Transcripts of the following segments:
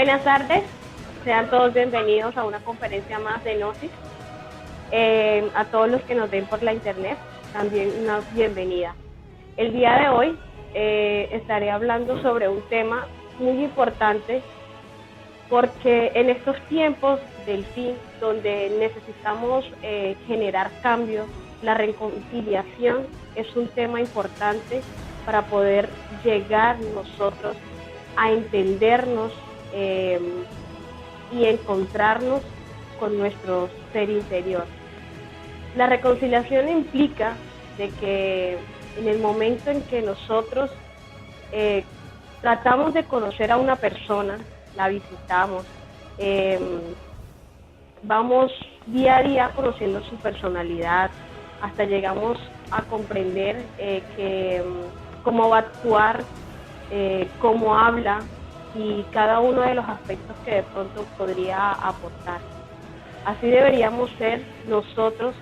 Buenas tardes, sean todos bienvenidos a una conferencia más de Gnosis. A todos los que nos ven por la internet, también una bienvenida. El día de hoy estaré hablando sobre un tema muy importante porque en estos tiempos del fin, donde necesitamos generar cambios, la reconciliación es un tema importante para poder llegar nosotros a entendernos y encontrarnos con nuestro ser interior. La reconciliación implica de que en el momento en que nosotros tratamos de conocer a una persona, la visitamos, vamos día a día conociendo su personalidad, hasta llegamos a comprender cómo va a actuar, cómo habla y cada uno de los aspectos que de pronto podría aportar. Así deberíamos ser nosotros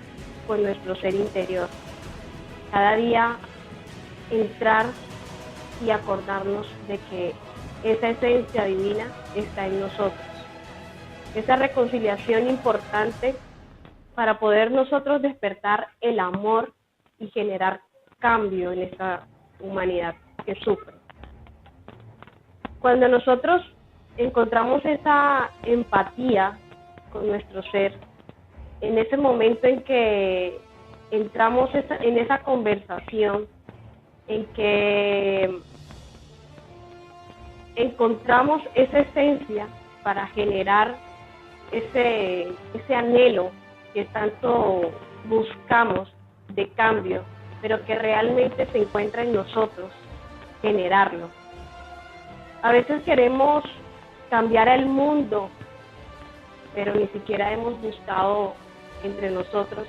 con nuestro ser interior. Cada día entrar y acordarnos de que esa esencia divina está en nosotros. Esa reconciliación importante para poder nosotros despertar el amor y generar cambio en esta humanidad que sufre. Cuando nosotros encontramos esa empatía con nuestro ser, en ese momento en que entramos en esa conversación, en que encontramos esa esencia para generar ese anhelo que tanto buscamos de cambio, pero que realmente se encuentra en nosotros, generarlo. A veces queremos cambiar el mundo, pero ni siquiera hemos buscado entre nosotros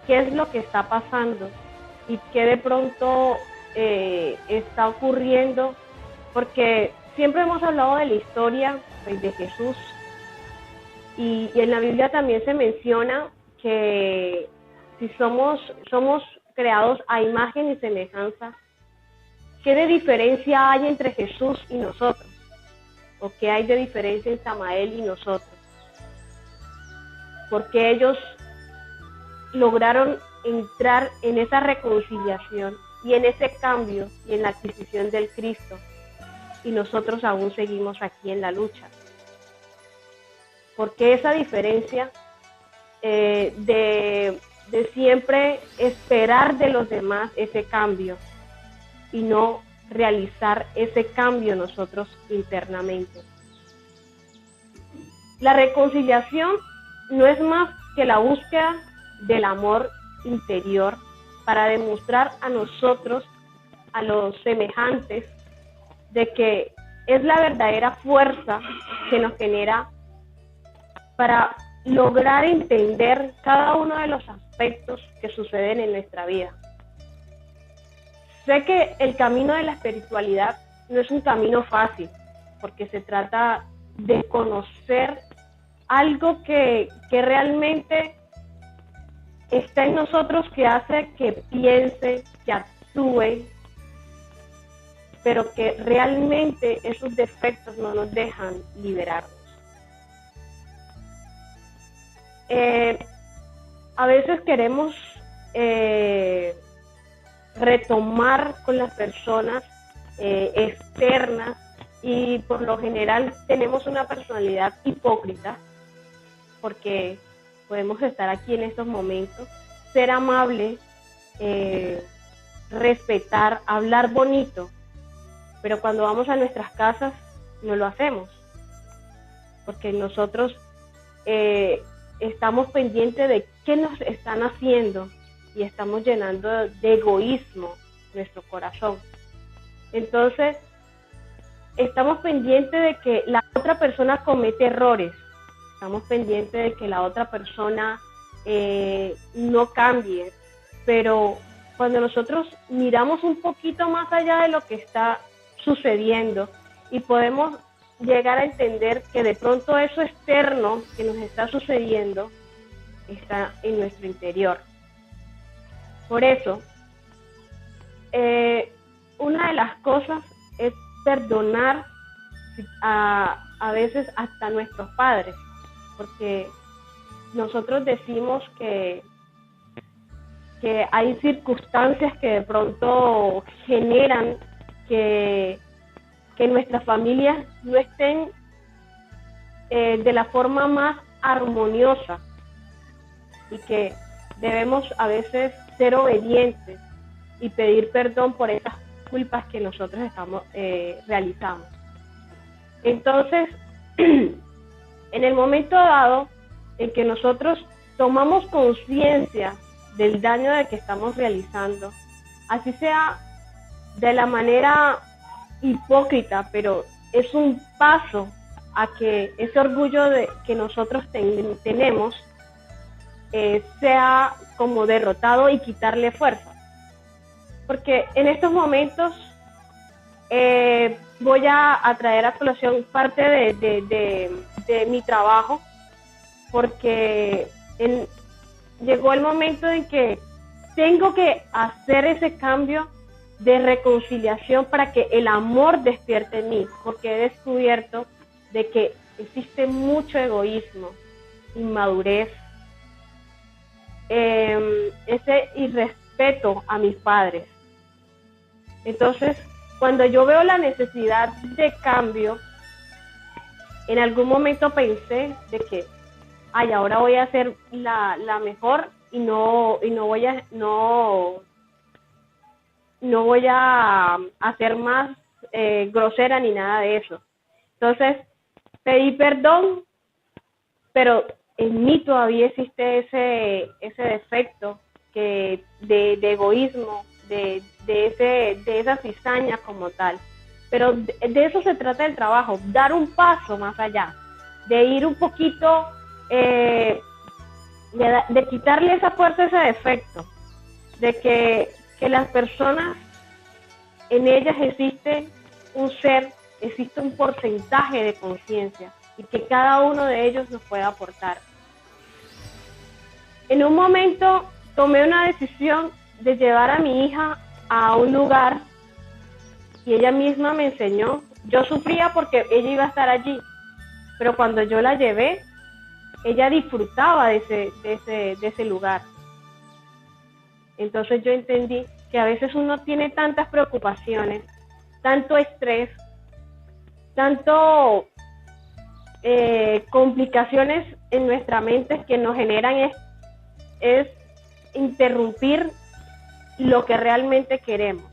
qué es lo que está pasando y qué de pronto está ocurriendo, porque siempre hemos hablado de la historia de Jesús y en la Biblia también se menciona que si somos creados a imagen y semejanza, ¿qué de diferencia hay entre Jesús y nosotros? ¿O qué hay de diferencia en Samael y nosotros? Porque ellos lograron entrar en esa reconciliación y en ese cambio y en la adquisición del Cristo, y nosotros aún seguimos aquí en la lucha. Porque esa diferencia de siempre esperar de los demás ese cambio y no realizar ese cambio nosotros internamente. La reconciliación no es más que la búsqueda del amor interior para demostrar a nosotros, a los semejantes, de que es la verdadera fuerza que nos genera para lograr entender cada uno de los aspectos que suceden en nuestra vida. Sé que el camino de la espiritualidad no es un camino fácil, porque se trata de conocer algo que realmente está en nosotros, que hace que piense, que actúe, pero que realmente esos defectos no nos dejan liberarnos. A veces queremos retomar con las personas externas y por lo general tenemos una personalidad hipócrita, porque podemos estar aquí en estos momentos, ser amable, respetar, hablar bonito, pero cuando vamos a nuestras casas no lo hacemos, porque nosotros estamos pendientes de qué nos están haciendo y estamos llenando de egoísmo nuestro corazón. Entonces, estamos pendientes de que la otra persona comete errores, estamos pendientes de que la otra persona no cambie, pero cuando nosotros miramos un poquito más allá de lo que está sucediendo y podemos llegar a entender que de pronto eso externo que nos está sucediendo está en nuestro interior. Por eso, una de las cosas es perdonar a veces hasta nuestros padres, porque nosotros decimos que hay circunstancias que de pronto generan que nuestras familias no estén de la forma más armoniosa, y que debemos a veces ser obedientes y pedir perdón por esas culpas que nosotros realizamos. Entonces, en el momento dado en que nosotros tomamos conciencia del daño que estamos realizando, así sea de la manera hipócrita, pero es un paso a que ese orgullo que nosotros tenemos sea como derrotado y quitarle fuerza. Porque en estos momentos voy a traer a colación parte de mi trabajo, porque llegó el momento en que tengo que hacer ese cambio de reconciliación para que el amor despierte en mí, porque he descubierto de que existe mucho egoísmo, inmadurez, ese irrespeto a mis padres. Entonces, cuando yo veo la necesidad de cambio, en algún momento pensé de que ahora voy a ser la mejor y no voy a ser más grosera ni nada de eso. Entonces pedí perdón, pero en mí todavía existe ese defecto de egoísmo, de esa cizaña como tal. Pero de eso se trata el trabajo, dar un paso más allá, de ir un poquito, de quitarle esa fuerza, ese defecto, de que las personas, en ellas existe un ser, existe un porcentaje de conciencia, y que cada uno de ellos nos puede aportar. En un momento tomé una decisión de llevar a mi hija a un lugar, y ella misma me enseñó. Yo sufría porque ella iba a estar allí, pero cuando yo la llevé, ella disfrutaba de ese lugar. Entonces yo entendí que a veces uno tiene tantas preocupaciones, tanto estrés, tanto complicaciones en nuestra mente que nos generan es interrumpir lo que realmente queremos.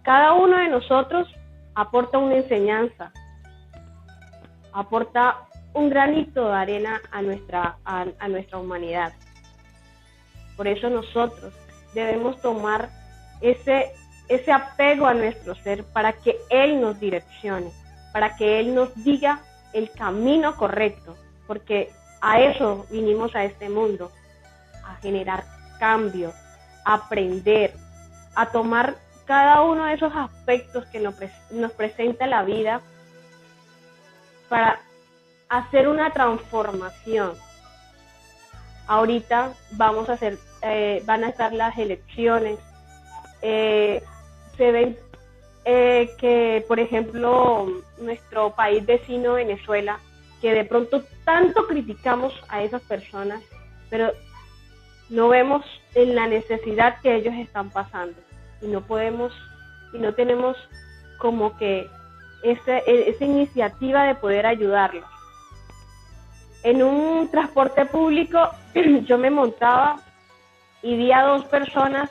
Cada uno de nosotros aporta una enseñanza, aporta un granito de arena a nuestra humanidad. Por eso nosotros debemos tomar ese apego a nuestro ser, para que Él nos direccione, para que Él nos diga el camino correcto, porque a eso vinimos a este mundo, a generar cambio, a aprender, a tomar cada uno de esos aspectos que nos presenta la vida para hacer una transformación. Ahorita van a estar las elecciones, se ven que, por ejemplo, nuestro país vecino, Venezuela, que de pronto tanto criticamos a esas personas, pero no vemos en la necesidad que ellos están pasando, y no tenemos como que esa iniciativa de poder ayudarlos. En un transporte público yo me montaba y vi a dos personas.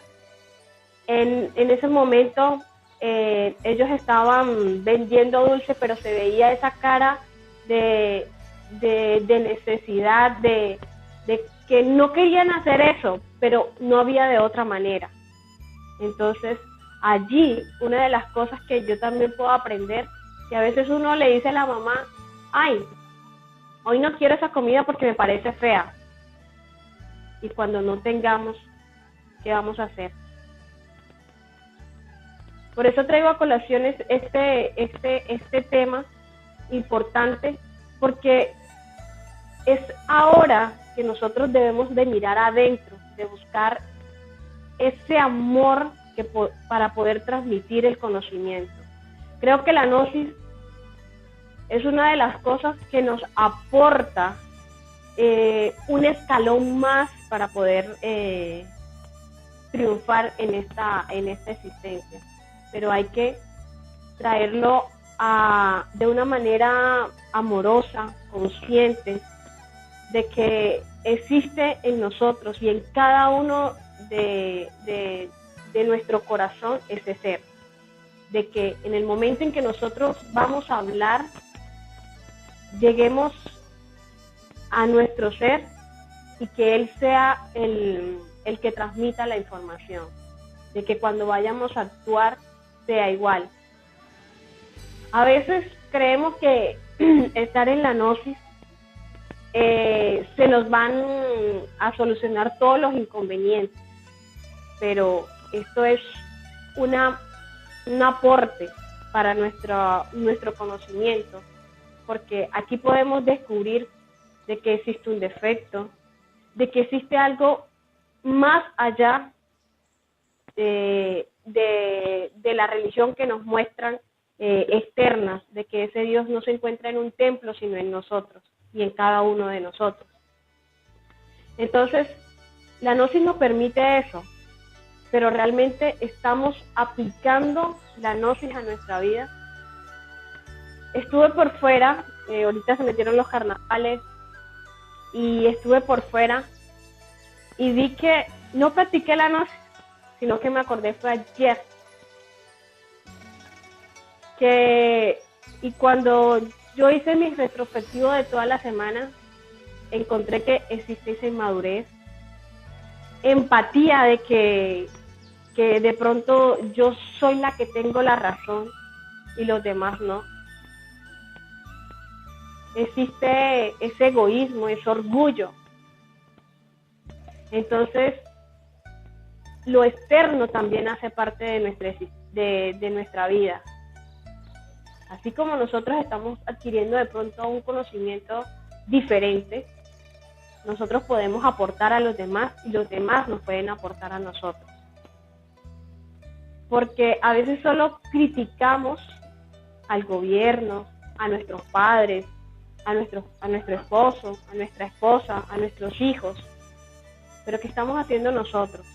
En ese momento ellos estaban vendiendo dulce, pero se veía esa cara de necesidad, de que no querían hacer eso, pero no había de otra manera. Entonces, allí, una de las cosas que yo también puedo aprender, que a veces uno le dice a la mamá, ay, hoy no quiero esa comida porque me parece fea. Y cuando no tengamos, ¿qué vamos a hacer? Por eso traigo a colación este tema importante, porque es ahora que nosotros debemos de mirar adentro, de buscar ese amor para poder transmitir el conocimiento. Creo que la gnosis es una de las cosas que nos aporta un escalón más para poder triunfar en esta existencia. Pero hay que traerlo de una manera amorosa, consciente, de que existe en nosotros y en cada uno de nuestro corazón ese ser. De que en el momento en que nosotros vamos a hablar, lleguemos a nuestro ser y que él sea el que transmita la información, de que cuando vayamos a actuar sea igual. A veces creemos que estar en la gnosis se nos van a solucionar todos los inconvenientes, pero esto es un aporte para nuestro conocimiento, porque aquí podemos descubrir de que existe un defecto, de que existe algo más allá de la religión que nos muestran externas, de que ese Dios no se encuentra en un templo, sino en nosotros y en cada uno de nosotros. Entonces, la gnosis nos permite eso, pero realmente estamos aplicando la gnosis a nuestra vida. Estuve por fuera, ahorita se metieron los carnavales, y estuve por fuera y vi que no practiqué la gnosis, sino que me acordé fue ayer y cuando yo hice mi retrospectivo de toda la semana, encontré que existe esa inmadurez, empatía de que de pronto yo soy la que tengo la razón y los demás no. Existe ese egoísmo, ese orgullo. Entonces, lo externo también hace parte de nuestra vida. Así como nosotros estamos adquiriendo de pronto un conocimiento diferente, nosotros podemos aportar a los demás y los demás nos pueden aportar a nosotros. Porque a veces solo criticamos al gobierno, a nuestros padres, a nuestro esposo, a nuestra esposa, a nuestros hijos. Pero ¿qué estamos haciendo nosotros?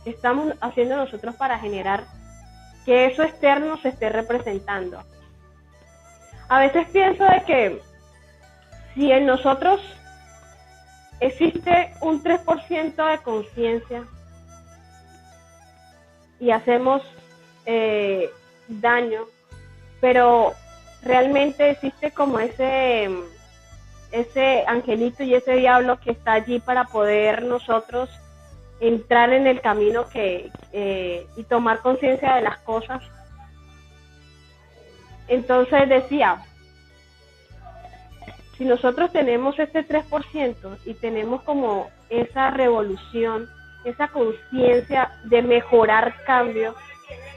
¿Qué estamos haciendo nosotros para generar que eso externo se esté representando? A veces pienso de que si en nosotros existe un 3% de conciencia y hacemos daño, pero realmente existe como ese angelito y ese diablo que está allí para poder nosotros entrar en el camino y tomar conciencia de las cosas. Entonces decía, si nosotros tenemos este 3% y tenemos como esa revolución, esa conciencia de mejorar cambio,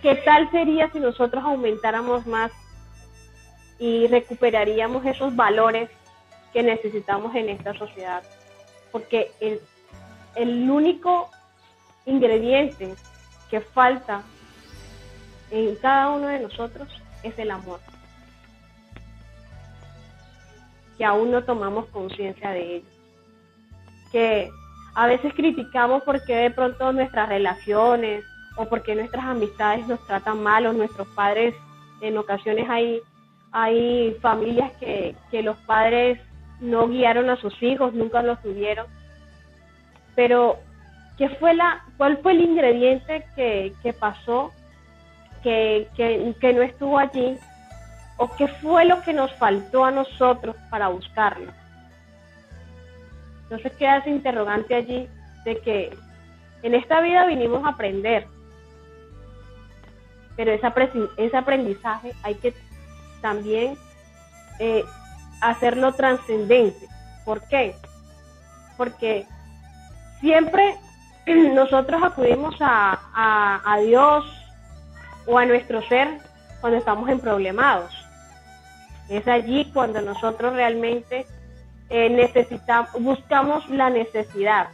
¿qué tal sería si nosotros aumentáramos más y recuperaríamos esos valores que necesitamos en esta sociedad? Porque el único ingrediente que falta en cada uno de nosotros es el amor, que aún no tomamos conciencia de ello, que a veces criticamos porque de pronto nuestras relaciones o porque nuestras amistades nos tratan mal, o nuestros padres, en ocasiones hay familias que los padres no guiaron a sus hijos, nunca los tuvieron, pero ¿cuál fue el ingrediente que pasó, que no estuvo allí? ¿O qué fue lo que nos faltó a nosotros para buscarlo? Entonces queda ese interrogante allí de que en esta vida vinimos a aprender, pero ese aprendizaje hay que también hacerlo trascendente. ¿Por qué? Porque siempre nosotros acudimos a Dios o a nuestro ser cuando estamos emproblemados. Es allí cuando nosotros realmente buscamos la necesidad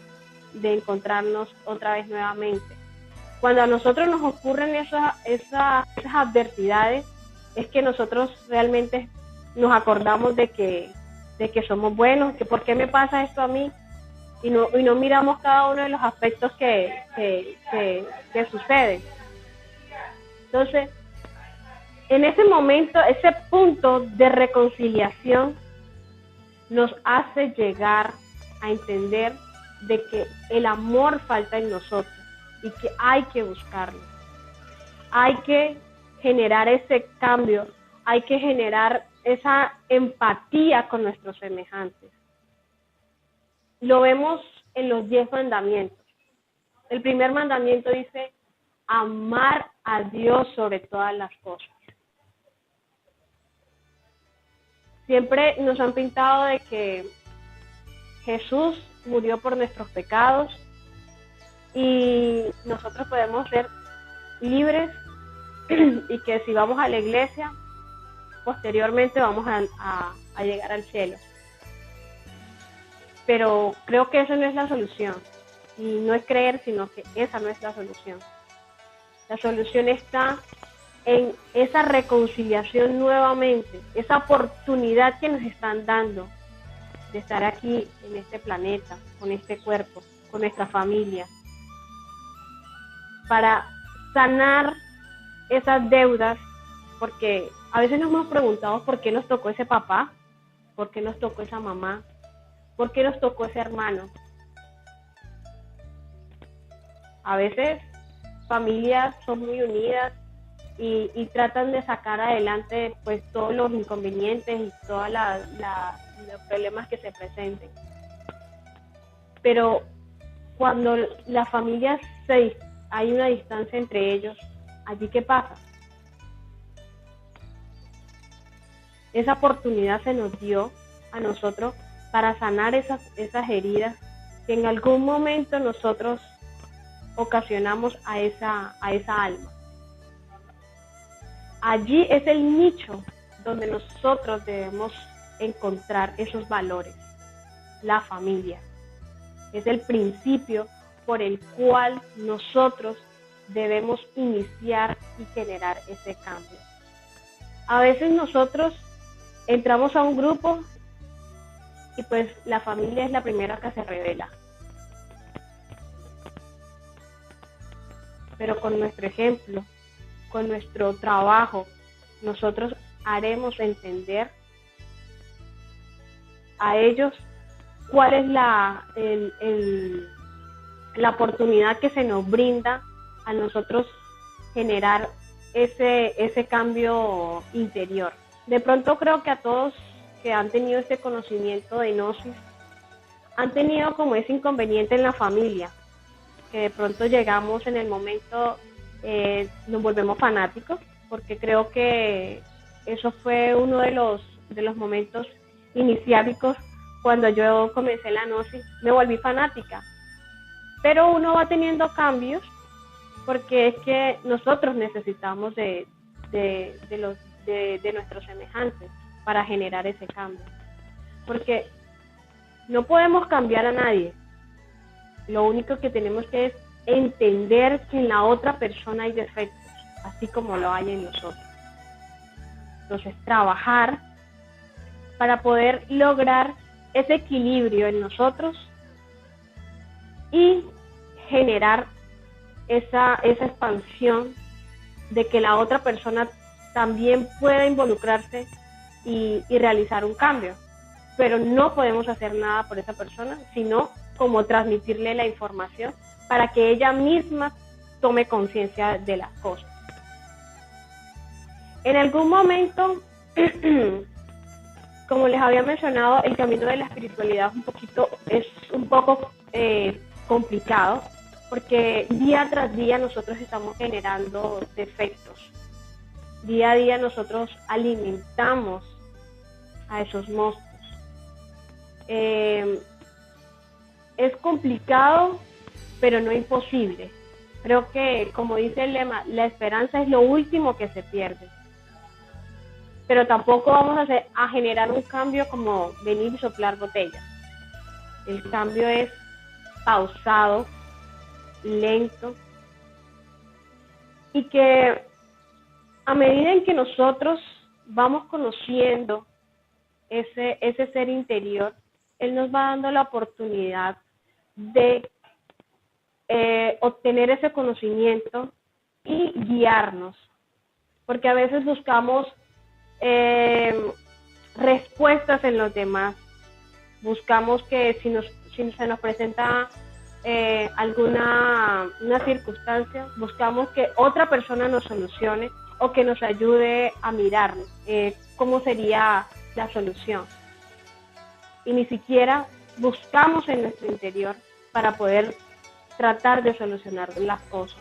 de encontrarnos otra vez nuevamente. Cuando a nosotros nos ocurren esas adversidades, es que nosotros realmente nos acordamos de que somos buenos, que por qué me pasa esto a mí, y no miramos cada uno de los aspectos que suceden. Entonces, en ese momento, ese punto de reconciliación nos hace llegar a entender de que el amor falta en nosotros y que hay que buscarlo. Hay que generar ese cambio, hay que generar esa empatía con nuestros semejantes. Lo vemos en los 10 mandamientos. El primer mandamiento dice, amar a Dios sobre todas las cosas. Siempre nos han pintado de que Jesús murió por nuestros pecados y nosotros podemos ser libres y que si vamos a la iglesia, posteriormente vamos a llegar al cielo. Pero creo que esa no es la solución. Y no es creer, sino que esa no es la solución. La solución está en esa reconciliación nuevamente, esa oportunidad que nos están dando de estar aquí en este planeta, con este cuerpo, con nuestra familia, para sanar esas deudas, porque a veces nos hemos preguntado por qué nos tocó ese papá, por qué nos tocó esa mamá, por qué nos tocó ese hermano. A veces familias son muy unidas y tratan de sacar adelante pues todos los inconvenientes y todos los problemas que se presenten. Pero cuando las familias hay una distancia entre ellos, ¿allí qué pasa? Esa oportunidad se nos dio a nosotros para sanar esas heridas que en algún momento nosotros ocasionamos a esa alma. Allí es el nicho donde nosotros debemos encontrar esos valores, la familia. Es el principio por el cual nosotros debemos iniciar y generar ese cambio. A veces nosotros entramos a un grupo y pues la familia es la primera que se revela. Pero con nuestro ejemplo, con nuestro trabajo, nosotros haremos entender a ellos cuál es la oportunidad que se nos brinda a nosotros generar ese cambio interior. De pronto creo que a todos que han tenido este conocimiento de Gnosis han tenido como ese inconveniente en la familia, que de pronto llegamos en el momento, nos volvemos fanáticos, porque creo que eso fue uno de los momentos iniciáticos cuando yo comencé la Gnosis, me volví fanática. Pero uno va teniendo cambios porque es que nosotros necesitamos de nuestros semejantes para generar ese cambio. Porque no podemos cambiar a nadie. Lo único que tenemos que es entender que en la otra persona hay defectos, así como lo hay en nosotros. Entonces, trabajar para poder lograr ese equilibrio en nosotros y generar esa expansión de que la otra persona también pueda involucrarse y realizar un cambio. Pero no podemos hacer nada por esa persona, sino como transmitirle la información para que ella misma tome conciencia de las cosas. En algún momento, como les había mencionado, el camino de la espiritualidad es un poco complicado, porque día tras día nosotros estamos generando defectos. Día a día nosotros alimentamos a esos monstruos. Es complicado, pero no imposible. Creo que, como dice el lema, la esperanza es lo último que se pierde. Pero tampoco vamos a generar un cambio como venir y soplar botellas. El cambio es pausado, lento, y que a medida en que nosotros vamos conociendo ese ser interior, él nos va dando la oportunidad de obtener ese conocimiento y guiarnos, porque a veces buscamos respuestas en los demás, buscamos que si se nos presenta una circunstancia, buscamos que otra persona nos solucione o que nos ayude a mirar cómo sería la solución. Y ni siquiera buscamos en nuestro interior para poder tratar de solucionar las cosas.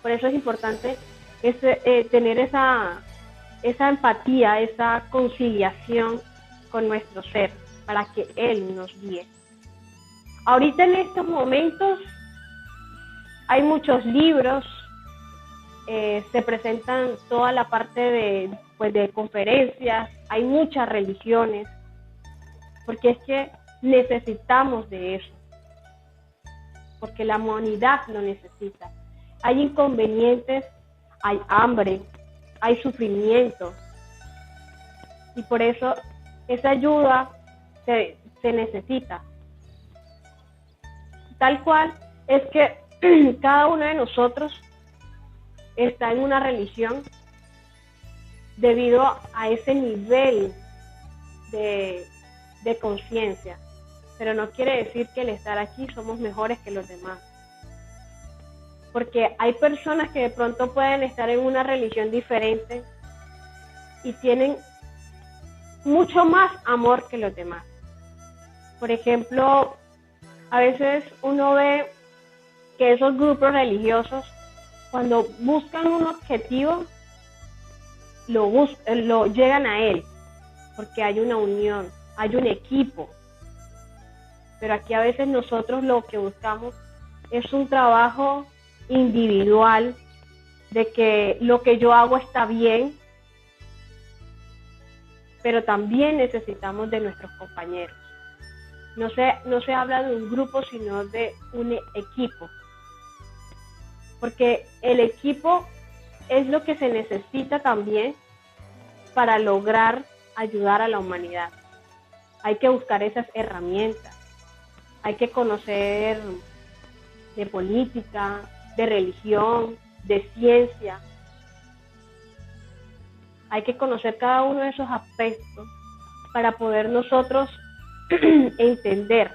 Por eso es importante tener esa empatía, esa conciliación con nuestro ser, para que Él nos guíe. Ahorita en estos momentos hay muchos libros, se presentan toda la parte de conferencias, hay muchas religiones, porque es que necesitamos de eso, porque la humanidad lo necesita. Hay inconvenientes, hay hambre, hay sufrimiento, y por eso esa ayuda se necesita. Tal cual es que cada uno de nosotros está en una religión debido a ese nivel de conciencia, pero no quiere decir que al estar aquí somos mejores que los demás, porque hay personas que de pronto pueden estar en una religión diferente y tienen mucho más amor que los demás. Por ejemplo, a veces uno ve que esos grupos religiosos, cuando buscan un objetivo, lo llegan a él, porque hay una unión, hay un equipo. Pero aquí a veces nosotros lo que buscamos es un trabajo individual, de que lo que yo hago está bien, pero también necesitamos de nuestros compañeros. No se habla de un grupo, sino de un equipo, porque el equipo es lo que se necesita también para lograr ayudar a la humanidad. Hay que buscar esas herramientas, hay que conocer de política, de religión, de ciencia. Hay que conocer cada uno de esos aspectos para poder nosotros entender.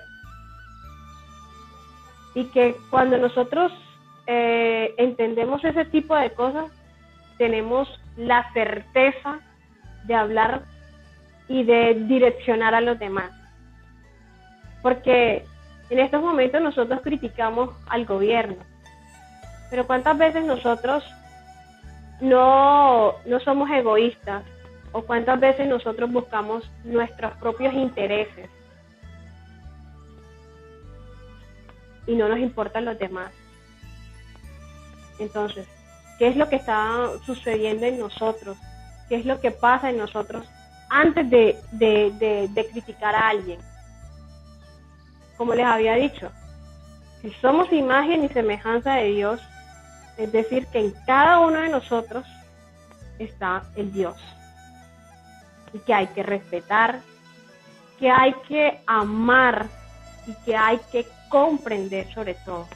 Y que cuando nosotros entendemos ese tipo de cosas, tenemos la certeza de hablar y de direccionar a los demás. Porque en estos momentos nosotros criticamos al gobierno, pero ¿cuántas veces nosotros no somos egoístas? ¿O cuántas veces nosotros buscamos nuestros propios intereses y no nos importan los demás? Entonces, ¿qué es lo que está sucediendo en nosotros? ¿Qué es lo que pasa en nosotros antes de criticar a alguien? Como les había dicho, si somos imagen y semejanza de Dios, es decir, que en cada uno de nosotros está el Dios, y que hay que respetar, que hay que amar y que hay que comprender sobre todo.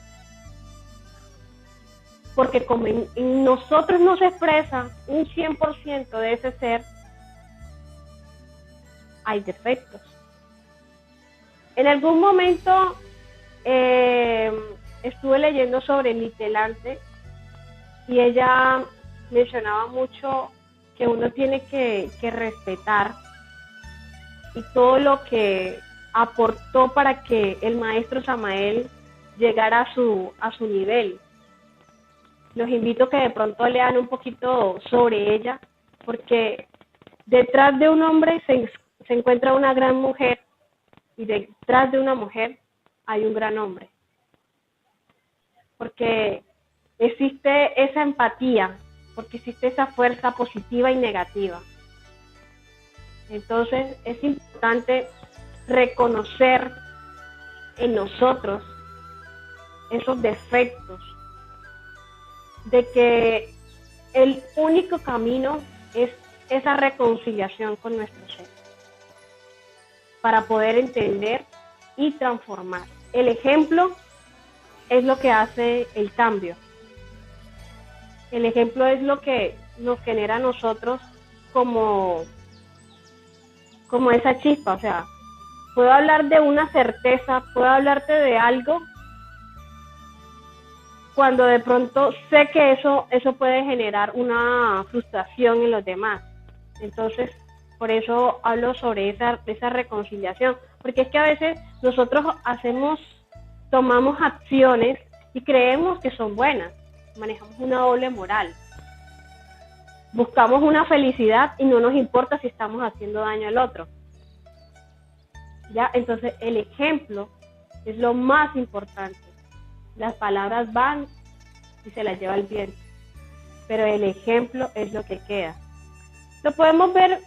Porque como en nosotros no se expresa un 100% de ese ser, hay defectos. En algún momento estuve leyendo sobre Litelante y ella mencionaba mucho que uno tiene que respetar, y todo lo que aportó para que el maestro Samael llegara a su nivel. Los invito a que de pronto lean un poquito sobre ella, porque detrás de un hombre se encuentra una gran mujer, y detrás de una mujer hay un gran hombre. Porque existe esa empatía, porque existe esa fuerza positiva y negativa. Entonces es importante reconocer en nosotros esos defectos, de que el único camino es esa reconciliación con nuestro ser, para poder entender y transformar. El ejemplo es lo que hace el cambio. El ejemplo es lo que nos genera a nosotros como esa chispa. O sea, puedo hablar de una certeza, puedo hablarte de algo cuando de pronto sé que eso puede generar una frustración en los demás. Entonces, por eso hablo sobre esa reconciliación, porque es que a veces nosotros tomamos acciones y creemos que son buenas, manejamos una doble moral. Buscamos una felicidad y no nos importa si estamos haciendo daño al otro. ¿Ya? Entonces, el ejemplo es lo más importante. Las palabras van y se las lleva el viento, pero el ejemplo es lo que queda. Lo podemos ver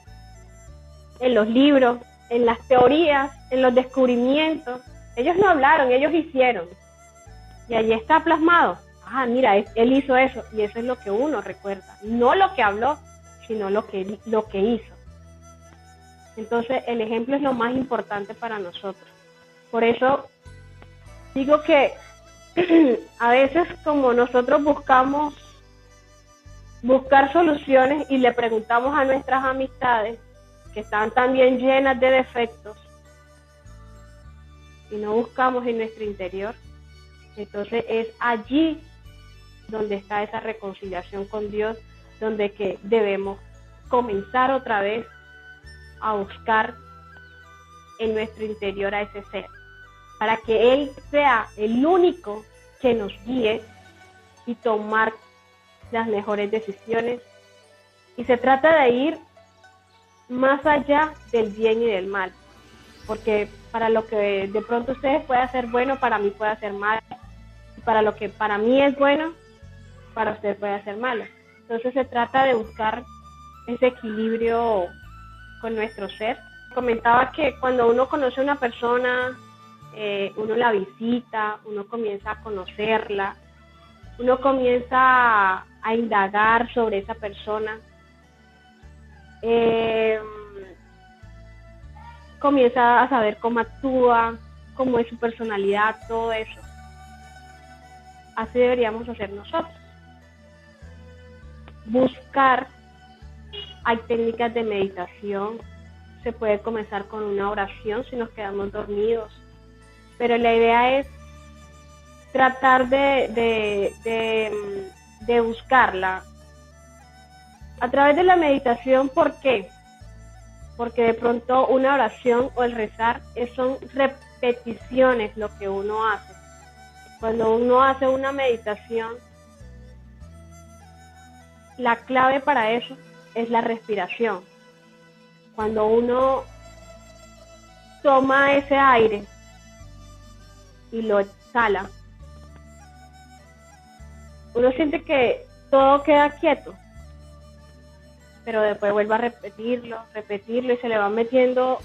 en los libros, en las teorías, en los descubrimientos. Ellos no hablaron, ellos hicieron. Y allí está plasmado. Ah, mira, él hizo eso, y eso es lo que uno recuerda. No lo que habló, sino lo que hizo. Entonces, el ejemplo es lo más importante para nosotros. Por eso digo que a veces, como nosotros buscar soluciones y le preguntamos a nuestras amistades, que están también llenas de defectos, y no buscamos en nuestro interior, entonces es allí donde está esa reconciliación con Dios, donde que debemos comenzar otra vez a buscar en nuestro interior a ese ser, para que Él sea el único que nos guíe y tomar las mejores decisiones. Y se trata de ir más allá del bien y del mal, porque para lo que de pronto ustedes puede ser bueno, para mí puede ser malo, y para lo que para mí es bueno, para ustedes puede ser malo. Entonces se trata de buscar ese equilibrio con nuestro ser. Comentaba que cuando uno conoce a una persona, uno la visita, uno comienza a conocerla, uno comienza a indagar sobre esa persona, comienza a saber cómo actúa, cómo es su personalidad, todo eso. Así deberíamos hacer nosotros. Buscar, hay técnicas de meditación, se puede comenzar con una oración si nos quedamos dormidos, pero la idea es tratar de buscarla a través de la meditación. ¿Por qué? Porque de pronto una oración o el rezar son repeticiones lo que uno hace. Cuando uno hace una meditación, la clave para eso es la respiración. Cuando uno toma ese aire y lo exhala, uno siente que todo queda quieto, pero después vuelve a repetirlo y se le van metiendo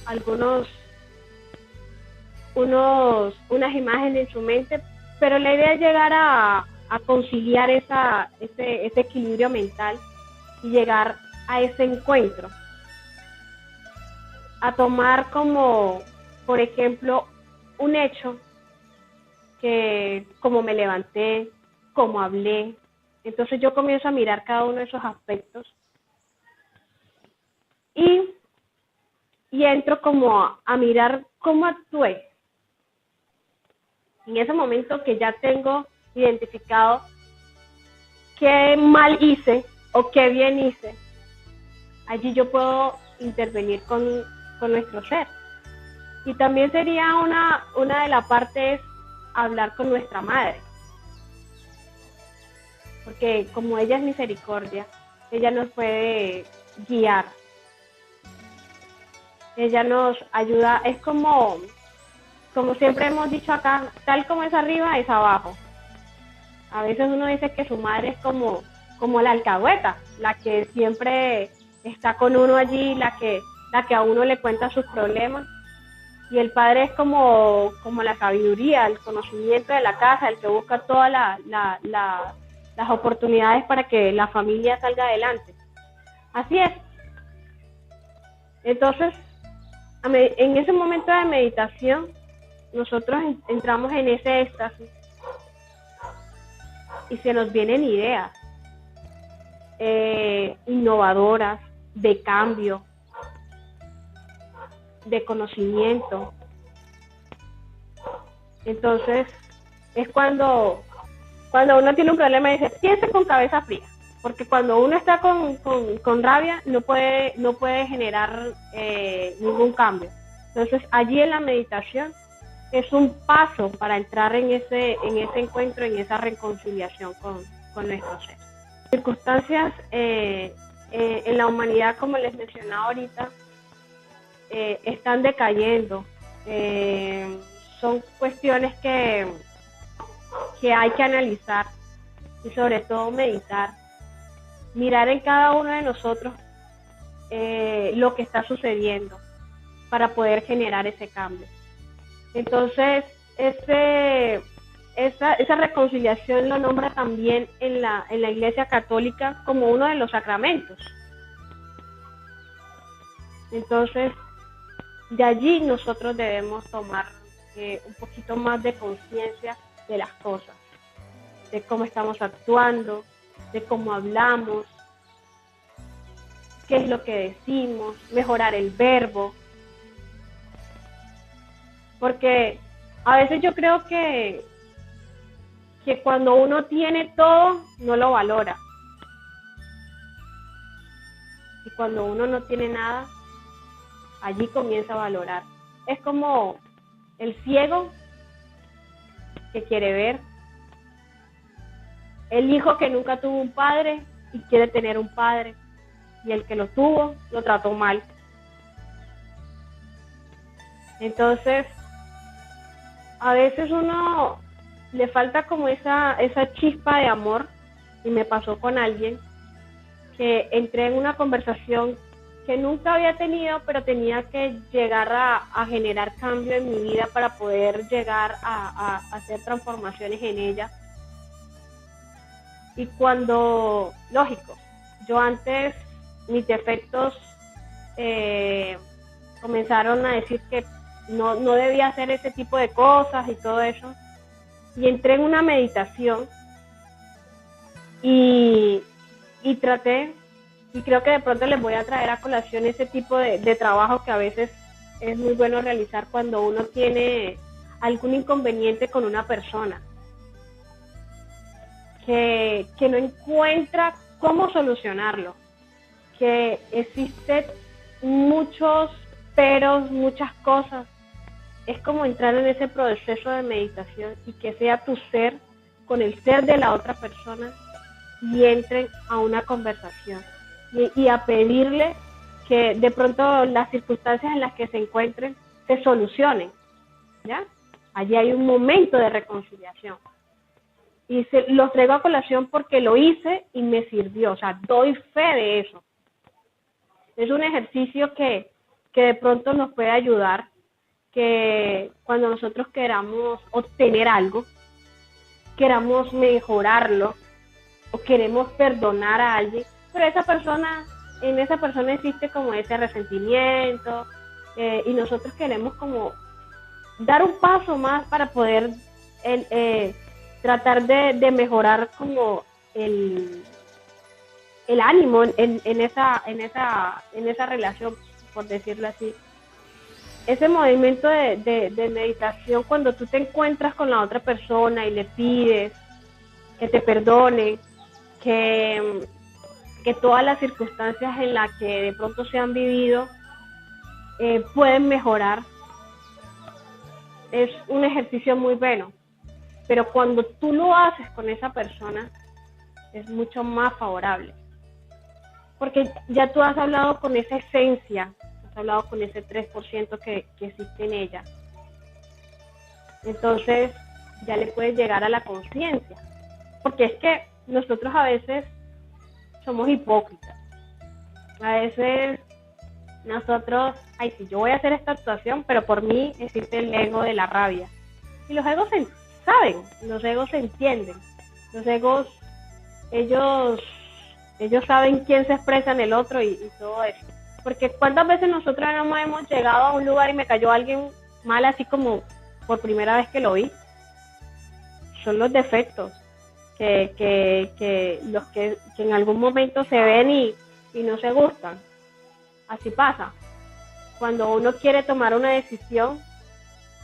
unas imágenes en su mente, pero la idea es llegar a conciliar ese equilibrio mental y llegar a ese encuentro, a tomar como, por ejemplo, un hecho, que como me levanté, como hablé. Entonces yo comienzo a mirar cada uno de esos aspectos y entro como a mirar cómo actué. En ese momento que ya tengo identificado qué mal hice o qué bien hice, allí yo puedo intervenir con nuestro ser. Y también sería una de las partes hablar con nuestra madre, porque como ella es misericordia, ella nos puede guiar, ella nos ayuda. Es como siempre hemos dicho acá, tal como es arriba es abajo. A veces uno dice que su madre es como la alcahueta, la que siempre está con uno allí, la que a uno le cuenta sus problemas, y el padre es como la sabiduría, el conocimiento de la casa, el que busca toda las oportunidades para que la familia salga adelante. Así es. Entonces, en ese momento de meditación, nosotros entramos en ese éxtasis y se nos vienen ideas innovadoras, de cambio, de conocimiento. Entonces, es cuando uno tiene un problema y dice, piense con cabeza fría, porque cuando uno está con rabia no puede generar ningún cambio. Entonces, allí en la meditación es un paso para entrar en ese encuentro, en esa reconciliación con nuestro ser. Circunstancias en la humanidad, como les mencionaba ahorita, están decayendo. Son cuestiones que hay que analizar y sobre todo meditar, mirar en cada uno de nosotros lo que está sucediendo para poder generar ese cambio. Entonces, esa reconciliación lo nombra también en la Iglesia Católica como uno de los sacramentos. Entonces, de allí nosotros debemos tomar un poquito más de conciencia de las cosas, de cómo estamos actuando, de cómo hablamos, qué es lo que decimos, mejorar el verbo. Porque a veces yo creo que cuando uno tiene todo, no lo valora. Y cuando uno no tiene nada, allí comienza a valorar. Es como el ciego que quiere ver, el hijo que nunca tuvo un padre y quiere tener un padre, y el que lo tuvo lo trató mal. Entonces, a veces uno le falta como esa chispa de amor, y me pasó con alguien que entré en una conversación que nunca había tenido, pero tenía que llegar a generar cambio en mi vida para poder llegar a hacer transformaciones en ella. Y cuando, lógico, yo antes, mis defectos comenzaron a decir que no debía hacer ese tipo de cosas y todo eso, y entré en una meditación y traté, y creo que de pronto les voy a traer a colación ese tipo de trabajo que a veces es muy bueno realizar cuando uno tiene algún inconveniente con una persona que no encuentra cómo solucionarlo, que existen muchos peros, muchas cosas. Es como entrar en ese proceso de meditación y que sea tu ser con el ser de la otra persona y entren a una conversación y a pedirle que de pronto las circunstancias en las que se encuentren se solucionen, ¿ya? Allí hay un momento de reconciliación. Y los traigo a colación porque lo hice y me sirvió, o sea, doy fe de eso. Es un ejercicio que de pronto nos puede ayudar, que cuando nosotros queramos obtener algo, queramos mejorarlo o queremos perdonar a alguien, pero en esa persona existe como ese resentimiento y nosotros queremos como dar un paso más para poder tratar de mejorar como el ánimo en esa relación, por decirlo así. Ese movimiento de meditación, cuando tú te encuentras con la otra persona y le pides que te perdone, que todas las circunstancias en las que de pronto se han vivido pueden mejorar, es un ejercicio muy bueno. Pero cuando tú lo haces con esa persona, es mucho más favorable. Porque ya tú has hablado con esa esencia, has hablado con ese 3% que existe en ella. Entonces, ya le puedes llegar a la conciencia. Porque es que nosotros a veces somos hipócritas. A veces nosotros, sí, yo voy a hacer esta actuación, pero por mí existe el ego de la rabia. Y los egos saben, los egos se entienden. Los egos ellos, ellos saben quién se expresa en el otro y todo eso. Porque cuántas veces nosotros no hemos llegado a un lugar y me cayó alguien mal así como por primera vez que lo vi. Son los defectos los que en algún momento se ven y no se gustan. Así pasa. Cuando uno quiere tomar una decisión,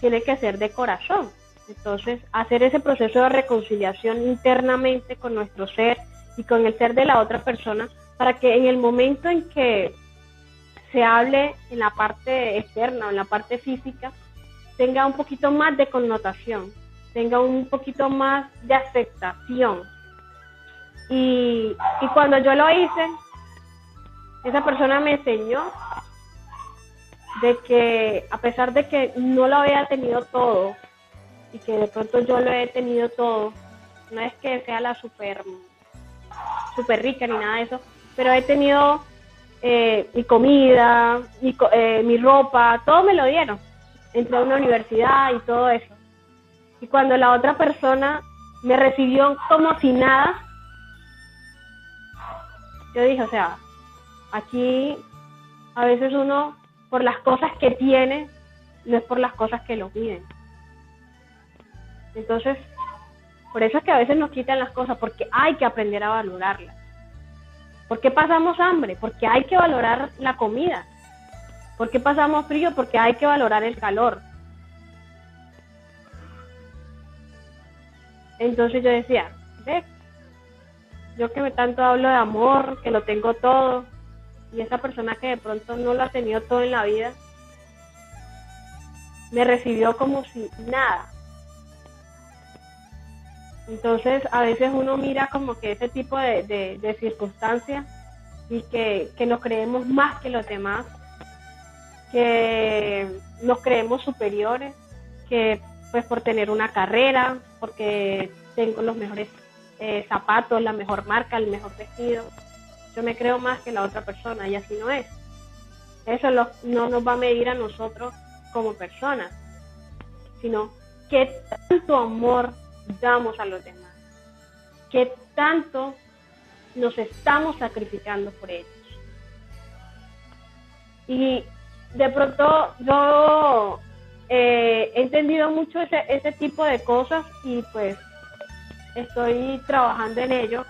tiene que ser de corazón. Entonces, hacer ese proceso de reconciliación internamente con nuestro ser y con el ser de la otra persona, para que en el momento en que se hable en la parte externa o en la parte física, tenga un poquito más de connotación, tenga un poquito más de aceptación. Y cuando yo lo hice, esa persona me enseñó de que a pesar de que no lo había tenido todo y que de pronto yo lo he tenido todo, no es que sea la super rica ni nada de eso, pero he tenido mi comida, mi ropa, todo me lo dieron. Entré a una universidad y todo eso. Y cuando la otra persona me recibió como si nada, yo dije, o sea, aquí a veces uno, por las cosas que tiene, no es por las cosas que lo piden. Entonces, por eso es que a veces nos quitan las cosas, porque hay que aprender a valorarlas. ¿Por qué pasamos hambre? Porque hay que valorar la comida. ¿Por qué pasamos frío? Porque hay que valorar el calor. Entonces yo decía, ve, yo que me tanto hablo de amor, que lo tengo todo, y esa persona que de pronto no lo ha tenido todo en la vida, me recibió como si nada. Entonces a veces uno mira como que ese tipo de circunstancias y que nos creemos más que los demás, que nos creemos superiores, que pues por tener una carrera, porque tengo los mejores zapatos, la mejor marca, el mejor vestido, yo me creo más que la otra persona y así no es. Eso no nos va a medir a nosotros como personas, sino qué tanto amor damos a los demás, qué tanto nos estamos sacrificando por ellos. Y de pronto yo he entendido mucho ese tipo de cosas y pues estoy trabajando en ello,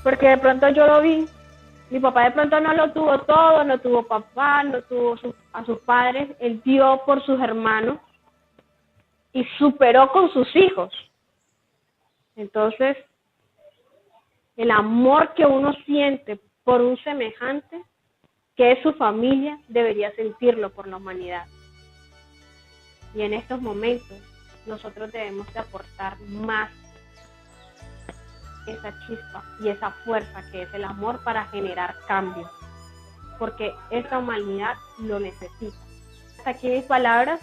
porque de pronto yo lo vi, mi papá de pronto no lo tuvo todo, no tuvo papá, no tuvo a sus padres, él dio por sus hermanos y superó con sus hijos. Entonces, el amor que uno siente por un semejante, que es su familia, debería sentirlo por la humanidad. Y en estos momentos, nosotros debemos de aportar más esa chispa y esa fuerza que es el amor para generar cambios, porque esta humanidad lo necesita. Hasta aquí mis palabras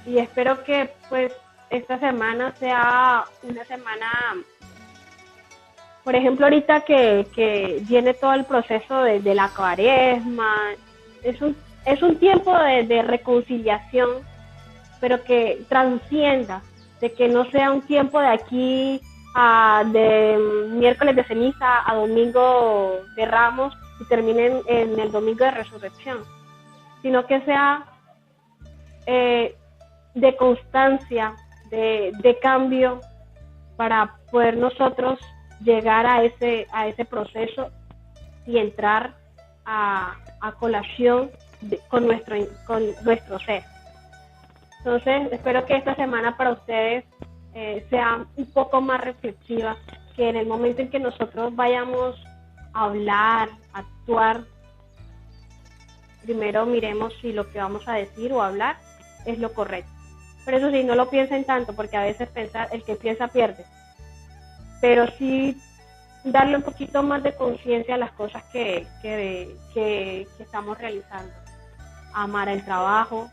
y espero que pues esta semana sea una semana, por ejemplo ahorita que viene todo el proceso de la cuaresma, es un tiempo de reconciliación, pero que transcienda, de que no sea un tiempo de aquí de miércoles de ceniza a domingo de Ramos y terminen en el domingo de resurrección, sino que sea de constancia, de cambio, para poder nosotros llegar a ese proceso y entrar a colación con nuestro ser. Entonces, espero que esta semana para ustedes sea un poco más reflexiva, que en el momento en que nosotros vayamos a hablar, a actuar, primero miremos si lo que vamos a decir o hablar es lo correcto. Pero eso sí, no lo piensen tanto, porque a veces el que piensa pierde. Pero sí darle un poquito más de conciencia a las cosas que estamos realizando. Amar el trabajo,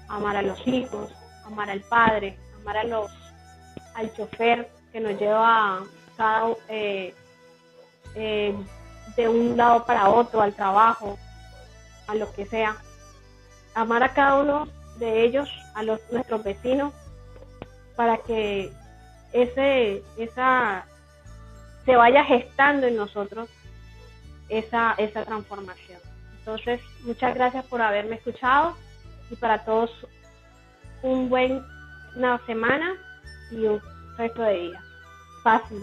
amar a los hijos, amar al padre, amar al chofer que nos lleva de un lado para otro, al trabajo, a lo que sea. Amar a cada uno de ellos, a nuestros vecinos, para que esa se vaya gestando en nosotros esa transformación. Entonces, muchas gracias por haberme escuchado y para todos una semana y un resto de día. Fácil,